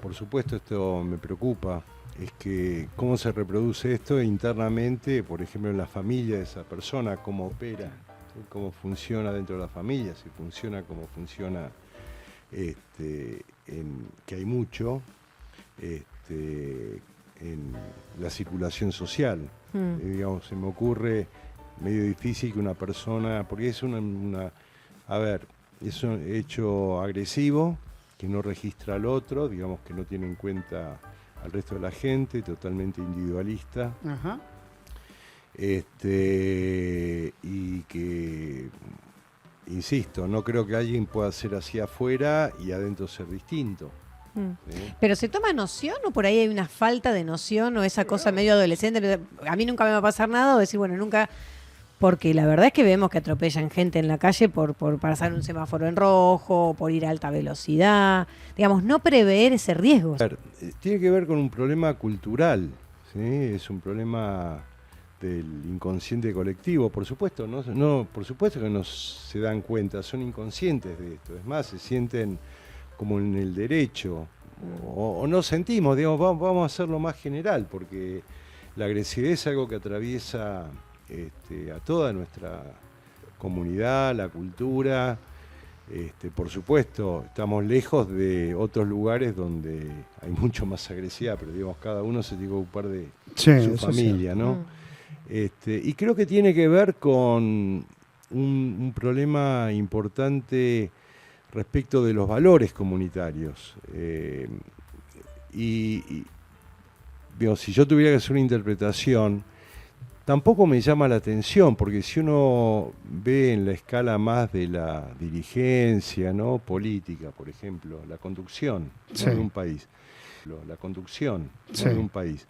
por supuesto esto me preocupa, es que cómo se reproduce esto internamente, por ejemplo en la familia de esa persona, cómo opera, ¿sí? Cómo funciona dentro de la familia, si funciona como funciona, que hay mucho, en la circulación social. Digamos, se me ocurre medio difícil que una persona, porque es es un hecho agresivo que no registra al otro, digamos que no tiene en cuenta al resto de la gente, totalmente individualista. Ajá. Y que, insisto, no creo que alguien pueda ser así afuera y adentro ser distinto. ¿Sí? ¿Pero se toma noción o por ahí hay una falta de noción o esa cosa medio adolescente? A mí nunca me va a pasar nada o decir, bueno, nunca... Porque la verdad es que vemos que atropellan gente en la calle por pasar un semáforo en rojo, por ir a alta velocidad. Digamos, no prever ese riesgo. A ver, tiene que ver con un problema cultural, ¿sí? Es un problema del inconsciente colectivo, por supuesto, por supuesto que no se dan cuenta, son inconscientes de esto. Es más, se sienten como en el derecho, o no sentimos, digamos, vamos a hacerlo más general, porque la agresividad es algo que atraviesa a toda nuestra comunidad, la cultura. Por supuesto, estamos lejos de otros lugares donde hay mucho más agresividad, pero digamos, cada uno se tiene que ocupar de su familia, ¿no? Y creo que tiene que ver con un problema importante respecto de los valores comunitarios. Digamos, si yo tuviera que hacer una interpretación, tampoco me llama la atención, porque si uno ve en la escala más de la dirigencia, ¿no? Política, por ejemplo, la conducción, ¿no? de un país, la conducción, ¿no? de un país.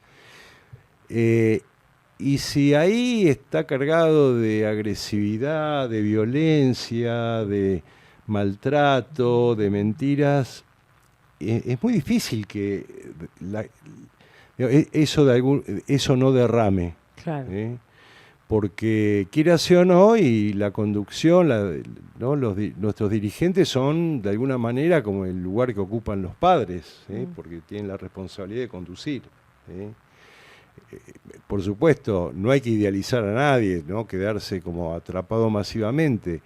Y si ahí está cargado de agresividad, de violencia, de maltrato, de mentiras, es muy difícil que eso no derrame. Claro. Porque quieras o no, y la conducción, ¿no? Nuestros dirigentes son de alguna manera como el lugar que ocupan los padres, porque tienen la responsabilidad de conducir. Por supuesto, no hay que idealizar a nadie, ¿no? Quedarse como atrapado masivamente.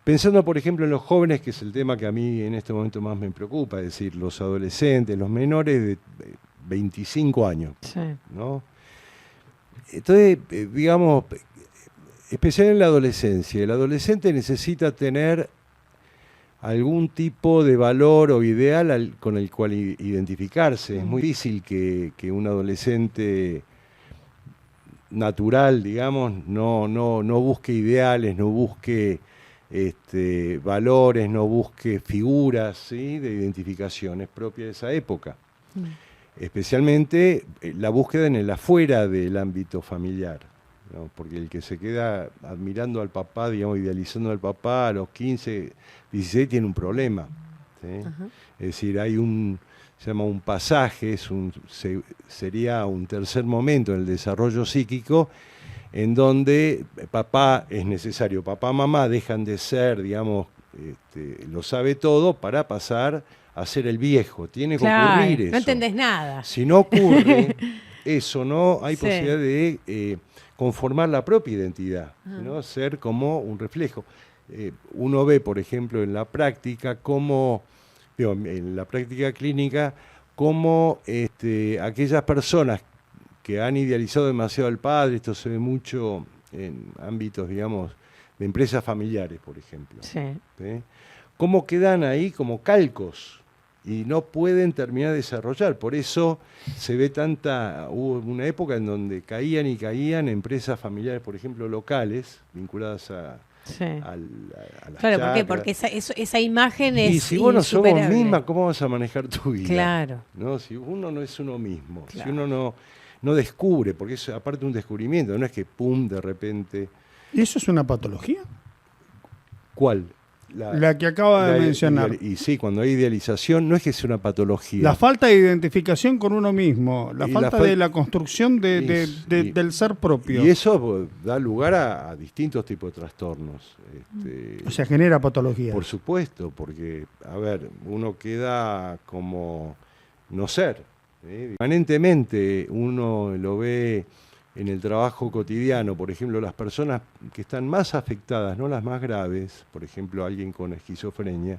Pensando, por ejemplo, en los jóvenes, que es el tema que a mí en este momento más me preocupa, es decir, los adolescentes, los menores de 25 años, ¿no? Entonces, digamos, especialmente en la adolescencia, el adolescente necesita tener algún tipo de valor o ideal con el cual identificarse. Es muy difícil que un adolescente natural, digamos, no busque ideales, no busque valores, no busque figuras, ¿sí? de identificaciones propias de esa época. Especialmente la búsqueda en el afuera del ámbito familiar, ¿no? Porque el que se queda admirando al papá, digamos, idealizando al papá a los 15, 16 tiene un problema, ¿sí? Es decir, se llama un pasaje, sería un tercer momento en el desarrollo psíquico en donde papá es necesario, papá, mamá dejan de ser, digamos, lo sabe todo para pasar a ser el viejo. Tiene que ocurrir eso. No entendés nada. Si no ocurre eso, no hay posibilidad de conformar la propia identidad, ¿no? Ser como un reflejo. Uno ve, por ejemplo, en la práctica, en la práctica clínica, cómo aquellas personas que han idealizado demasiado al padre, esto se ve mucho en ámbitos, digamos, de empresas familiares, por ejemplo. ¿Sí? Cómo quedan ahí como calcos y no pueden terminar de desarrollar. Por eso se ve hubo una época en donde caían y caían empresas familiares, por ejemplo, locales, vinculadas a las claro, ¿por qué? chacras. Porque esa imagen es y si vos no sos vos misma, ¿cómo vas a manejar tu vida? Claro. ¿No? Si uno no es uno mismo, si uno no descubre, porque es aparte un descubrimiento, no es que pum, de repente... ¿Y eso es una patología? ¿Cuál? La que acaba de mencionar. Y sí, cuando hay idealización, no es que sea una patología. La falta de identificación con uno mismo, la falta de la construcción del ser propio. Y eso da lugar a distintos tipos de trastornos. O sea, genera patología. Por supuesto, porque, a ver, uno queda como no ser. Permanentemente uno lo ve en el trabajo cotidiano, por ejemplo, las personas que están más afectadas, no las más graves, por ejemplo, alguien con esquizofrenia,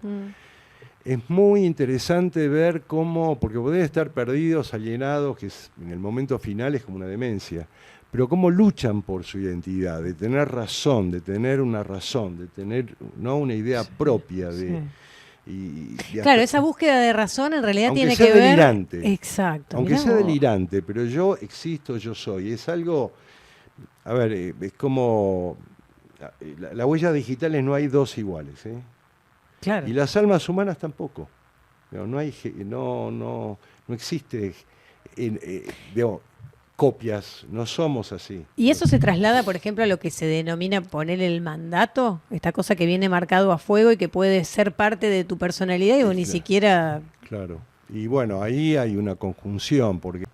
es muy interesante ver cómo, porque pueden estar perdidos, alienados, que en el momento final es como una demencia, pero cómo luchan por su identidad, de tener razón, de tener una razón, de tener, ¿no?, una idea propia de... Claro, esa búsqueda de razón en realidad aunque tiene sea que ver... delirante, Exacto. aunque sea delirante, pero yo existo, yo soy. Es algo, a ver, es como, las huellas digitales no hay dos iguales, ¿eh? Claro. Y las almas humanas tampoco. No existe, digamos, copias, no somos así. ¿Y eso se traslada, por ejemplo, a lo que se denomina poner el mandato? Esta cosa que viene marcado a fuego y que puede ser parte de tu personalidad y vos ni siquiera... Claro. Y bueno, ahí hay una conjunción, porque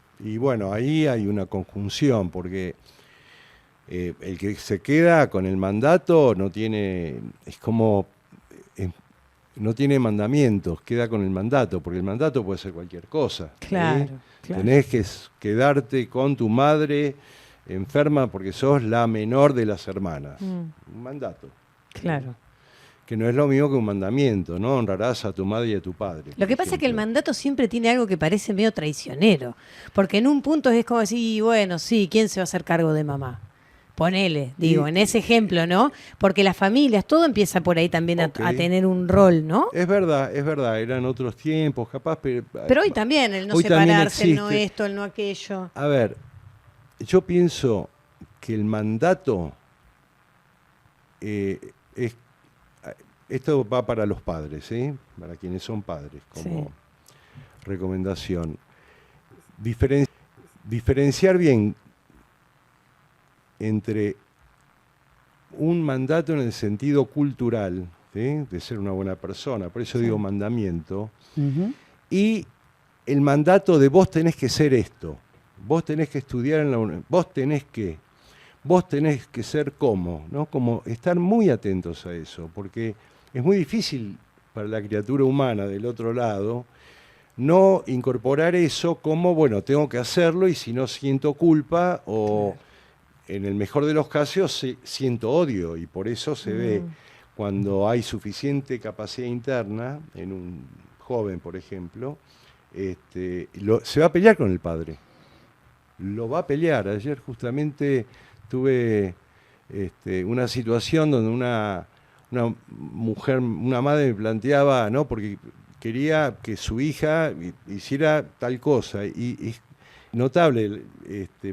el que se queda con el mandato no tiene, no tiene mandamientos, queda con el mandato, porque el mandato puede ser cualquier cosa. Claro, claro. Tenés que quedarte con tu madre enferma porque sos la menor de las hermanas. Un mandato. Claro. Que no es lo mismo que un mandamiento, ¿no? Honrarás a tu madre y a tu padre. Lo que pasa es que el mandato siempre tiene algo que parece medio traicionero, porque en un punto es como decir, bueno, sí, ¿quién se va a hacer cargo de mamá? Ponele, digo, en ese ejemplo, ¿no? Porque las familias, todo empieza por ahí también a tener un rol, ¿no? Es verdad, eran otros tiempos, capaz. Pero hoy también, el no separarse, el no esto, el no aquello. A ver, yo pienso que el mandato esto va para los padres, ¿sí? Para quienes son padres, como recomendación. Diferenciar bien entre un mandato en el sentido cultural, ¿sí?, de ser una buena persona, por eso digo mandamiento, y el mandato de vos tenés que ser esto, vos tenés que estudiar en la universidad, vos tenés que ser como, ¿no? Como estar muy atentos a eso, porque es muy difícil para la criatura humana del otro lado no incorporar eso como, bueno, tengo que hacerlo y si no siento culpa o... En el mejor de los casos siento odio y por eso se ve cuando hay suficiente capacidad interna en un joven, por ejemplo, se va a pelear con el padre. Lo va a pelear. Ayer justamente tuve una situación donde una mujer, una madre me planteaba, ¿no?, porque quería que su hija hiciera tal cosa y notable,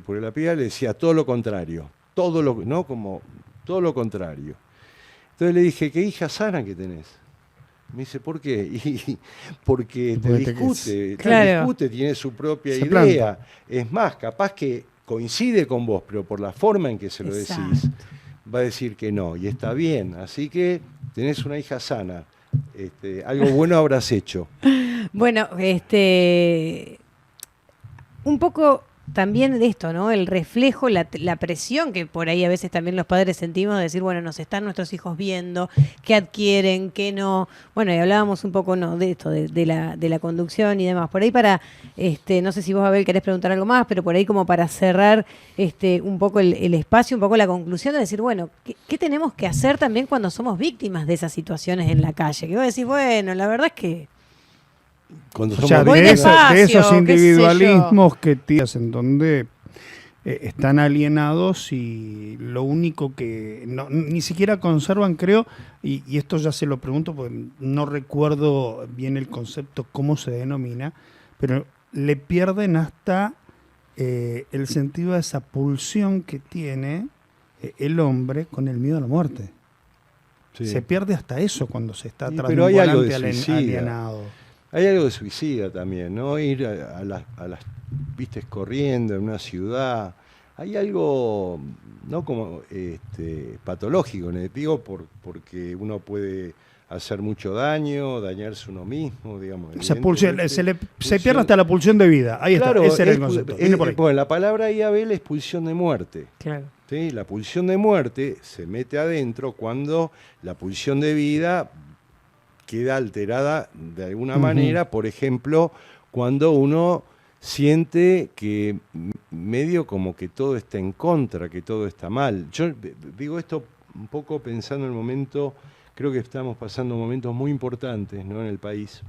porque la piba le decía todo lo contrario, todo lo contrario. Entonces le dije, qué hija sana que tenés. Me dice, ¿por qué? Porque te discute, tiene su propia idea. Planta. Es más, capaz que coincide con vos, pero por la forma en que se lo decís, va a decir que no, y está bien. Así que tenés una hija sana. Algo bueno habrás hecho. Bueno, un poco también de esto, ¿no? El reflejo, la presión que por ahí a veces también los padres sentimos de decir, bueno, nos están nuestros hijos viendo, qué adquieren, qué no. Bueno, y hablábamos un poco, ¿no?, de esto, de la conducción y demás. Por ahí para, no sé si vos, Abel, querés preguntar algo más, pero por ahí como para cerrar un poco el espacio, un poco la conclusión de decir, bueno, ¿qué tenemos que hacer también cuando somos víctimas de esas situaciones en la calle? Que vos decís, bueno, la verdad es que... Cuando somos de esos individualismos que tienes en donde están alienados y lo único que ni siquiera conservan, creo, y esto ya se lo pregunto porque no recuerdo bien el concepto, cómo se denomina, pero le pierden hasta el sentido de esa pulsión que tiene el hombre con el miedo a la muerte. Sí. Se pierde hasta eso cuando se está tras de un volante alienado. Hay algo de suicida también, ¿no? Ir a las vistes corriendo en una ciudad. Hay algo, no como patológico, digo, porque uno puede hacer mucho daño, dañarse uno mismo, digamos. Se pierde hasta la pulsión de vida. Ahí está, ese era el concepto. Bueno, la palabra ahí, Abel, es pulsión de muerte. Claro. ¿Sí? La pulsión de muerte se mete adentro cuando la pulsión de vida queda alterada de alguna manera, por ejemplo, cuando uno siente que medio como que todo está en contra, que todo está mal. Yo digo esto un poco pensando en el momento, creo que estamos pasando momentos muy importantes, ¿no?, en el país.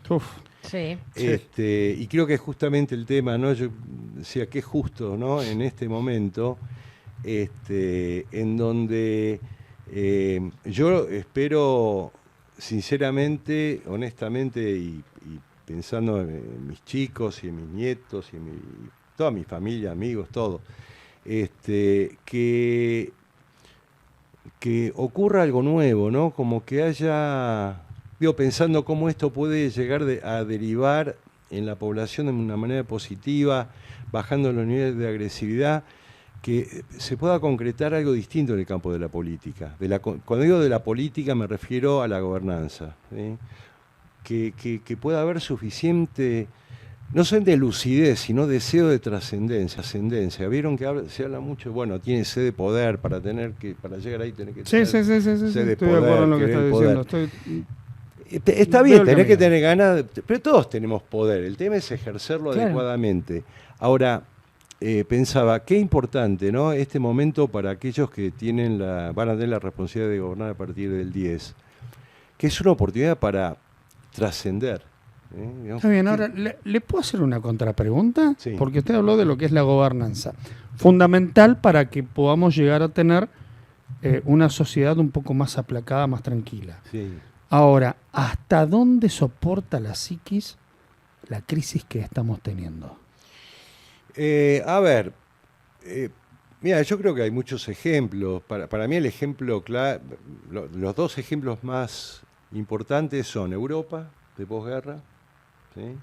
Uf. Sí. Y creo que es justamente el tema, ¿no? Yo decía que es justo, ¿no?, en este momento, en donde yo espero sinceramente, honestamente y pensando en mis chicos y en mis nietos y en toda mi familia, amigos, todo, que ocurra algo nuevo, ¿no? Como que haya, pensando cómo esto puede llegar a derivar en la población de una manera positiva, bajando los niveles de agresividad, que se pueda concretar algo distinto en el campo de la política. Cuando digo de la política me refiero a la gobernanza, ¿sí? Que pueda haber suficiente, no solamente lucidez, sino deseo de trascendencia, ascendencia. Vieron que se habla mucho, bueno, tiene sed de poder para llegar ahí tener que tener sed de poder. Estoy de acuerdo en lo que estás diciendo. Está bien, tenés que tener ganas, pero todos tenemos poder. El tema es ejercerlo adecuadamente. Ahora, pensaba, qué importante, ¿no?, este momento para aquellos que van a tener la responsabilidad de gobernar a partir del 10, que es una oportunidad para trascender. Está bien, ahora, ¿le puedo hacer una contrapregunta? Sí. Porque usted habló de lo que es la gobernanza. Fundamental para que podamos llegar a tener una sociedad un poco más aplacada, más tranquila. Sí. Ahora, ¿hasta dónde soporta la psiquis la crisis que estamos teniendo? Mira, yo creo que hay muchos ejemplos. Para mí el ejemplo claro, los dos ejemplos más importantes son Europa de posguerra, ¿sí?,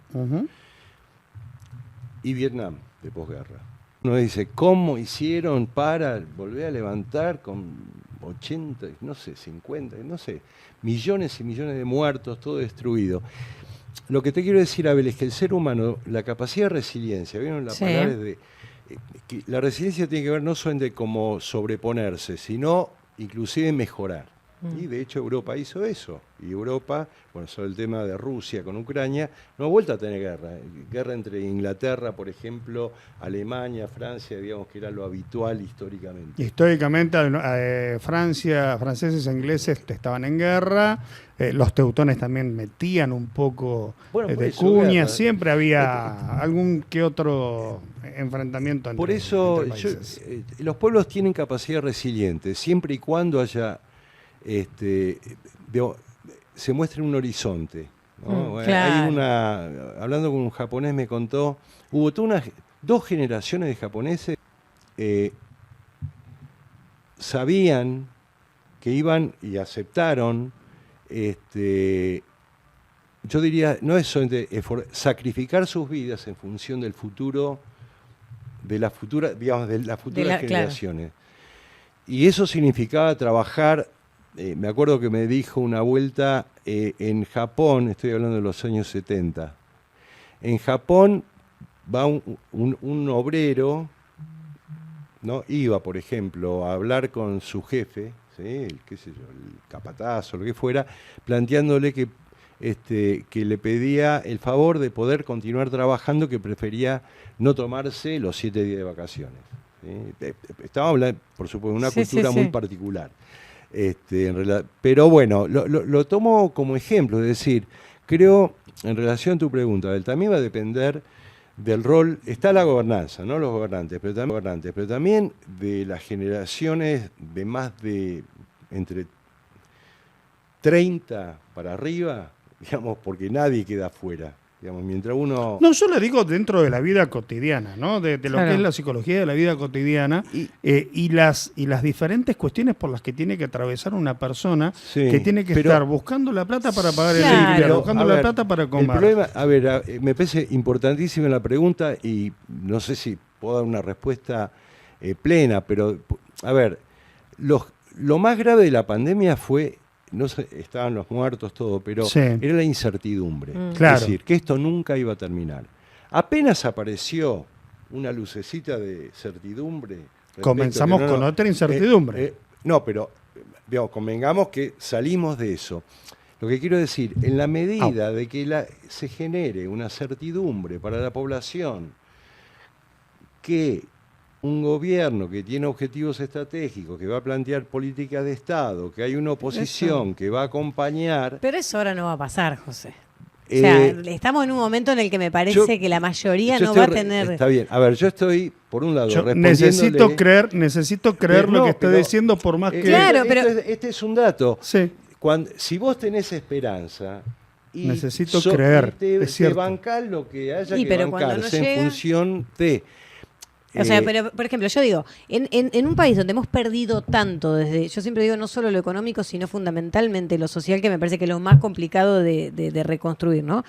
y Vietnam de posguerra. Uno dice, ¿cómo hicieron para volver a levantar con 80, no sé, 50, no sé, millones y millones de muertos, todo destruido? Lo que te quiero decir, Abel, es que el ser humano, la capacidad de resiliencia, ¿vieron la palabra de que la resiliencia tiene que ver no solamente cómo sobreponerse, sino inclusive mejorar. Y de hecho Europa hizo eso. Y Europa, sobre el tema de Rusia con Ucrania, no ha vuelto a tener guerra. Guerra entre Inglaterra, por ejemplo, Alemania, Francia, digamos que era lo habitual históricamente. Históricamente, franceses e ingleses estaban en guerra, los teutones también metían un poco de cuña, guerra. Siempre había algún que otro enfrentamiento entre, por eso entre países. Los pueblos tienen capacidad resiliente, siempre y cuando haya se muestre un horizonte, ¿no? Claro. Hablando con un japonés me contó, hubo dos generaciones de japoneses sabían que iban y aceptaron, yo diría, no es solamente sacrificar sus vidas en función del futuro, de las futuras generaciones. Claro. Y eso significaba trabajar. Me acuerdo que me dijo una vuelta en Japón, estoy hablando de los años 70, en Japón va un obrero, ¿no? Iba, por ejemplo, a hablar con su jefe, ¿sí?, el capataz o lo que fuera, planteándole que le pedía el favor de poder continuar trabajando, que prefería no tomarse los 7 días de vacaciones, ¿sí? Estaba hablando, por supuesto, de una cultura muy particular. Pero bueno, lo tomo como ejemplo, es decir, creo, en relación a tu pregunta, también va a depender del rol, está la gobernanza, no los gobernantes, pero también de las generaciones de más de entre 30 para arriba, digamos, porque nadie queda afuera. Digamos, mientras uno... No, yo le digo dentro de la vida cotidiana, ¿no? De lo que es la psicología de la vida cotidiana y las diferentes cuestiones por las que tiene que atravesar una persona que tiene que estar buscando la plata para pagar el alquiler, buscando la plata para comer. El problema, me parece importantísima la pregunta y no sé si puedo dar una respuesta plena, pero, lo más grave de la pandemia fue... No sé, estaban los muertos, todo, pero era la incertidumbre. Claro. Es decir, que esto nunca iba a terminar. Apenas apareció una lucecita de certidumbre. Comenzamos con otra incertidumbre. No, pero digamos, convengamos que salimos de eso. Lo que quiero decir, en la medida de que se genere una certidumbre para la población que un gobierno que tiene objetivos estratégicos, que va a plantear políticas de Estado, que hay una oposición que va a acompañar... Pero eso ahora no va a pasar, José. O sea, estamos en un momento en el que me parece que la mayoría no va a tener... Está bien. A ver, yo estoy, por un lado, necesito creer lo que está diciendo, por más que... Claro, pero... Este es un dato. Sí. Si vos tenés esperanza... necesito creer, es cierto. Te bancás lo que haya que pero bancarse no llega... en función de... O sea, pero por ejemplo, yo digo, en un país donde hemos perdido tanto, yo siempre digo no solo lo económico, sino fundamentalmente lo social, que me parece que es lo más complicado de reconstruir, ¿no?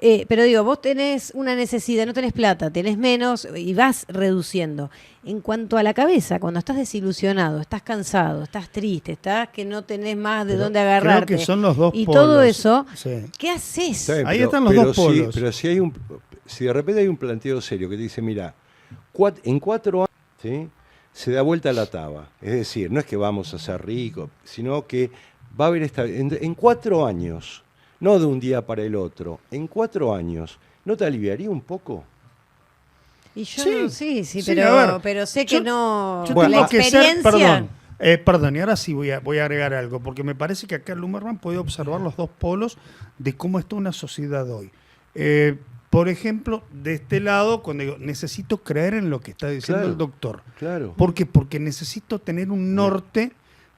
Pero digo, vos tenés una necesidad, no tenés plata, tenés menos y vas reduciendo. En cuanto a la cabeza, cuando estás desilusionado, estás cansado, estás triste, estás que no tenés más de dónde agarrarte. Creo que son los dos y polos. todo eso, sí. ¿Qué haces? Bien, ahí están los dos polos. Pero si de repente hay un planteo serio que te dice, mira, en 4 años, ¿sí?, se da vuelta la taba. Es decir, no es que vamos a ser ricos, sino que va a haber en 4 años, no de un día para el otro, en 4 años, ¿no te aliviaría un poco? Y yo sí, pero sé que no... Yo tengo que ser, perdón, y ahora sí voy a agregar algo, porque me parece que acá Lumerman puede observar los dos polos de cómo está una sociedad hoy. Por ejemplo, de este lado, cuando digo, necesito creer en lo que está diciendo el doctor. Claro. ¿Por qué? Porque necesito tener un norte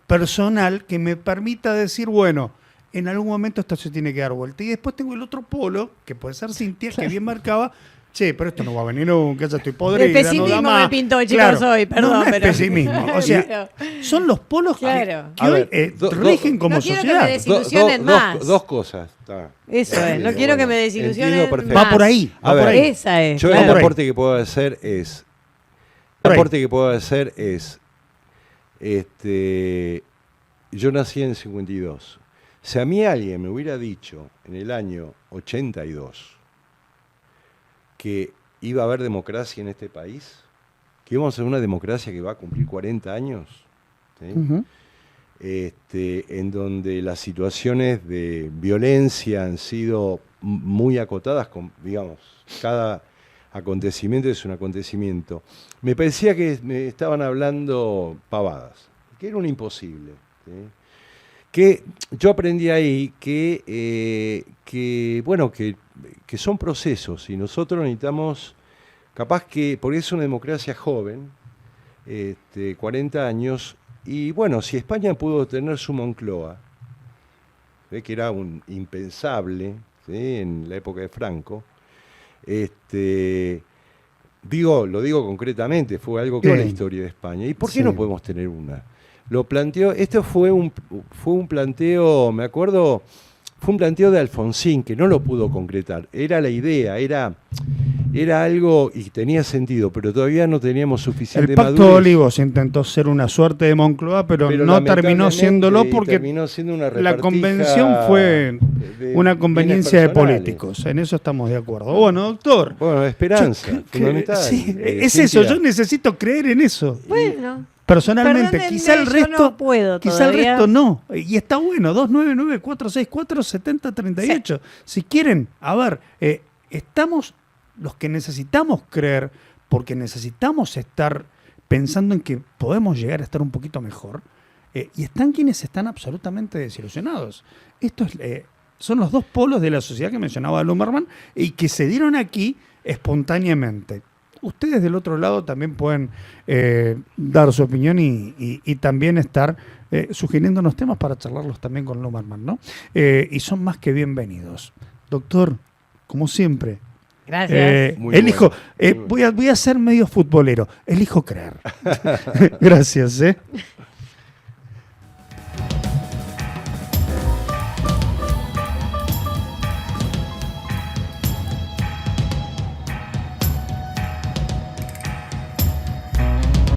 personal que me permita decir, bueno, en algún momento esto se tiene que dar vuelta. Y después tengo el otro polo, que puede ser Cintia, que bien marcaba, pero esto no va a venir nunca, ya estoy podrida. El pesimismo me pintó, chicos, hoy, perdón. No pero... es pesimismo, o sea, son los polos que hoy rigen como sociedad. Quiero que me desilusionen más. Dos cosas. Eso es, no quiero que me desilusionen más. Va por ahí, Esa es. Yo el aporte que puedo hacer es... yo nací en 52. Si a mí alguien me hubiera dicho en el año 82 que iba a haber democracia en este país, que íbamos a ser una democracia que va a cumplir 40 años, ¿sí? En donde las situaciones de violencia han sido muy acotadas, digamos, cada acontecimiento es un acontecimiento. Me parecía que me estaban hablando pavadas, que era un imposible, ¿sí? Que yo aprendí ahí que son procesos y nosotros necesitamos, capaz que, porque es una democracia joven, 40 años, y bueno, si España pudo tener su Moncloa, que era un impensable, ¿sí?, en la época de Franco, lo digo concretamente, fue algo con la historia de España. ¿Y por qué no podemos tener una? Lo planteó, esto fue un planteo, me acuerdo, fue un planteo de Alfonsín, que no lo pudo concretar. Era la idea, era algo y tenía sentido, pero todavía no teníamos suficiente madurez. El Pacto de Olivos intentó ser una suerte de Moncloa, pero no terminó siéndolo porque terminó siendo una la convención fue una conveniencia de políticos. En eso estamos de acuerdo. Bueno, doctor. Bueno, esperanza, fundamental. Sí, es eso, yo necesito creer en eso. Bueno. Personalmente, quizá el resto no. Y está bueno, 299-464-7038. Si quieren, a ver, estamos los que necesitamos creer, porque necesitamos estar pensando en que podemos llegar a estar un poquito mejor, y están quienes están absolutamente desilusionados. Esto son los dos polos de la sociedad que mencionaba Lumerman y que se dieron aquí espontáneamente. Ustedes del otro lado también pueden dar su opinión y también estar sugiriéndonos temas para charlarlos también con Lumerman, ¿no? Y son más que bienvenidos. Doctor, como siempre. Gracias. Elijo, voy a ser medio futbolero. Elijo creer. Gracias.